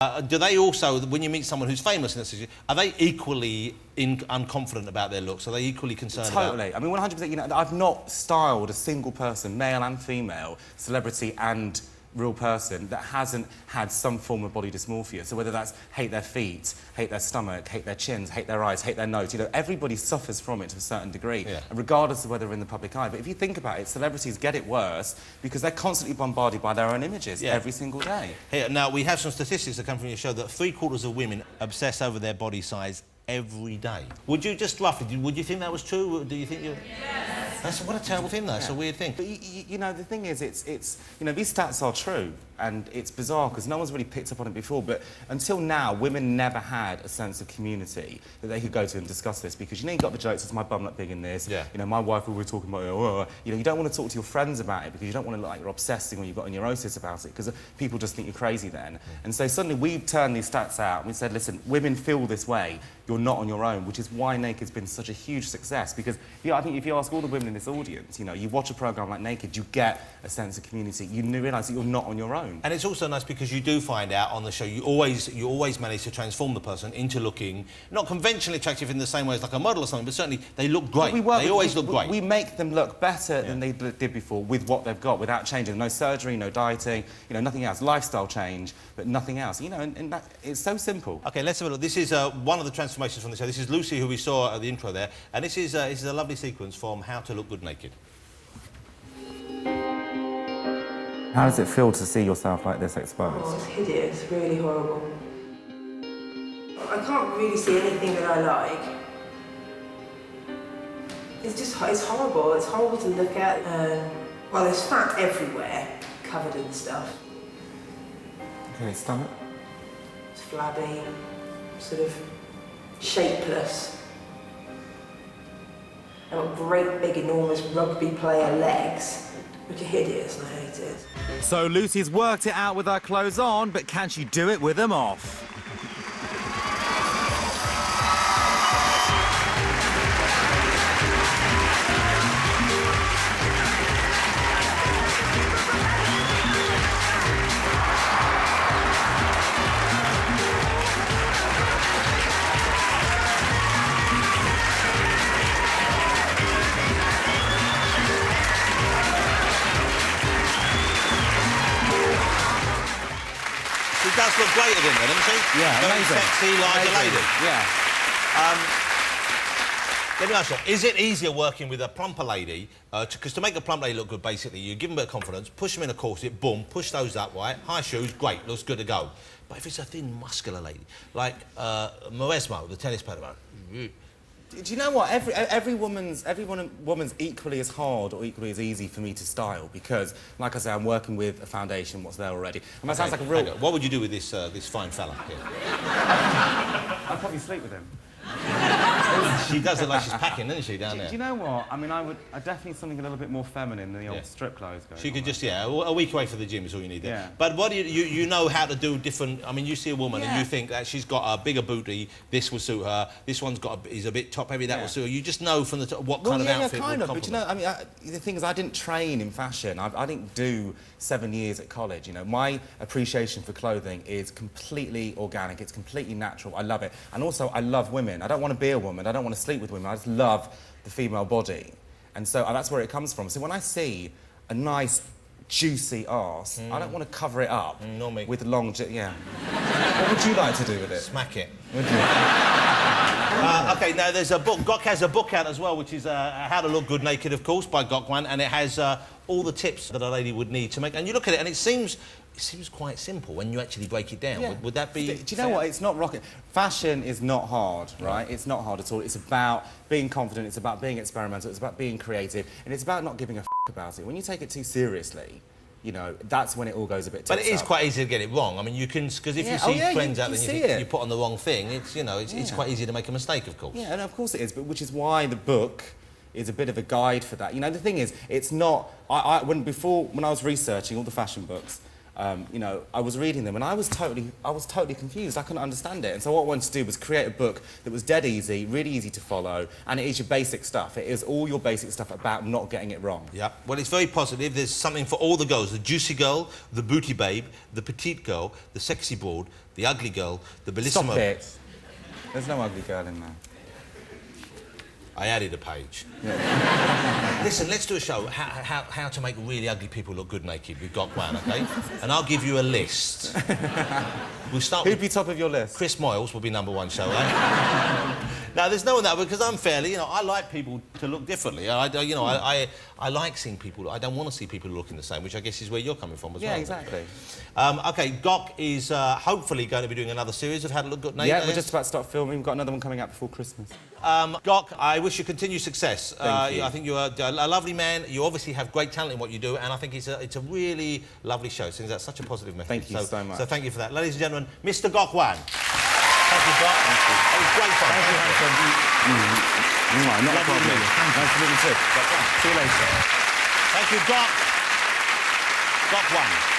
Do they also, when you meet someone who's famous in that situation, are they equally unconfident about their looks? Are they equally concerned Totally. about... I mean, 100%, you know, I've not styled a single person, male and female, celebrity and real person, that hasn't had some form of body dysmorphia. So whether that's hate their feet, hate their stomach, hate their chins, hate their eyes, hate their nose, you know, everybody suffers from it to a certain degree, regardless of whether they're in the public eye. But if you think about it, celebrities get it worse because they're constantly bombarded by their own images every single day. Here, now, we have some statistics that come from your show that 3/4 of women obsess over their body size every day. Would you just roughly, would you think that was true? Do you think you... Yes. That's what a terrible thing, though. It's a weird thing. But you know, the thing is, it's you know, these stats are true, and it's bizarre because no one's really picked up on it before. But until now, women never had a sense of community that they could go to and discuss this, because you know, you got the jokes, it's my bum not big in this. Yeah. You know, my wife, we were talking about, you know, you don't want to talk to your friends about it because you don't want to look like you're obsessing or you've got a neurosis about it, because people just think you're crazy then. And so suddenly we turned these stats out and we said, listen, women feel this way. You're not on your own, which is why Naked's been such a huge success. Because I think if you ask all the women in this audience, you know, you watch a programme like Naked, you get a sense of community. You realise that you're not on your own. And it's also nice because you do find out on the show, you always manage to transform the person into looking not conventionally attractive in the same way as like a model or something, but certainly they look great. They always look great. We make them look better than they did before with what they've got, without changing. No surgery, no dieting, you know, nothing else. Lifestyle change, but nothing else. You know, and that, it's so simple. OK, let's have a look. This is one of the transformations from the show. This is Lucy, who we saw at the intro there, and this is a lovely sequence from How to Look Good Naked. How does it feel to see yourself like this exposed? Oh, it's hideous, really horrible. I can't really see anything that I like. It's horrible. It's horrible to look at. Well, there's fat everywhere, covered in stuff. Okay, stomach? It's flabby, sort of shapeless. I've got great, big, enormous rugby player legs, which are hideous, and I hate it. So Lucy's worked it out with her clothes on, but can she do it with them off? She does look great again, doesn't she? Yeah, very amazing. Sexy, larger lady. Yeah. Let me ask you, is it easier working with a plumper lady? Because to make a plump lady look good, basically, you give them a bit of confidence, push them in a corset, boom, push those up, right? High shoes, great, looks good to go. But if it's a thin, muscular lady, like Moresmo, the tennis player, do you know what? Every woman's equally as hard or equally as easy for me to style, because, like I say, I'm working with a foundation, what's there already. And that sounds like a real... What would you do with this this fine fella here? I'd probably sleep with him. She does look like she's packing, doesn't she, down there? Do you know what? I mean, I definitely something a little bit more feminine than the old strip clothes going She could on just, a week away for the gym is all you need there. Yeah. But what do you know how to do different... I mean, you see a woman and you think that she's got a bigger booty, this will suit her, this one's is a bit top-heavy, that will suit her. You just know from the top what kind of outfit kind would of, but you know, I mean, the thing is, I didn't train in fashion. I didn't do 7 years at college, you know. My appreciation for clothing is completely organic, it's completely natural, I love it. And also, I love women. I don't want to be a woman, I don't want to sleep with women, I just love the female body. And so that's where it comes from. So when I see a nice, juicy arse, I don't want to cover it up with long... What would you like to do with it? Smack it. Would you? OK, now there's a book. Gok has a book out as well, which is How to Look Good Naked, of course, by Gok Wan, and it has all the tips that a lady would need to make... And you look at it, and it seems quite simple when you actually break it down. Yeah. Would that be... Do you know what? It's not rocket. Fashion is not hard, right? It's not hard at all. It's about being confident, it's about being experimental, it's about being creative, and it's about not giving a about it. When you take it too seriously, you know, that's when it all goes a bit tits But it is up. quite easy to get it wrong. I mean, you can... Because if you see trends out there and you think you put on the wrong thing, it's, you know, it's quite easy to make a mistake, of course. Yeah, and of course it is, but which is why the book is a bit of a guide for that. You know, the thing is, it's not... When I was researching all the fashion books, you know, I was reading them and I was totally confused. I couldn't understand it. And so what I wanted to do was create a book that was dead easy, really easy to follow, and it is your basic stuff. It is all your basic stuff about not getting it wrong. Yeah. Well, it's very positive. There's something for all the girls: the juicy girl, the booty babe, the petite girl, the sexy broad, the ugly girl, the bellissimo. Stop it. There's no ugly girl in there. I added a page. Listen, let's do a show, how to make really ugly people look good naked with Gok Wan, OK? And I'll give you a list. We'll start Who'd with be top of your list? Chris Moyles will be #1, shall I? Now, there's no one that, because I'm fairly, you know, I like people to look differently. I like seeing people, I don't want to see people looking the same, which I guess is where you're coming from as well. Yeah, exactly. OK, Gok is hopefully going to be doing another series of How to Look Good Naked. Yeah, we're just about to start filming. We've got another one coming out before Christmas. Gok, I wish you continued success. Thank you. I think you're a lovely man. You obviously have great talent in what you do, and I think it's a really lovely show. It sends out such a positive message. Thank you so much. So thank you for that. Ladies and gentlemen, Mr. Gok Wan. Thank you, Gok. Thank you. It was great fun. Thank you, handsome. Not a problem. Nice to meet you too. See you later. Thank you, Gok. Gok Wan.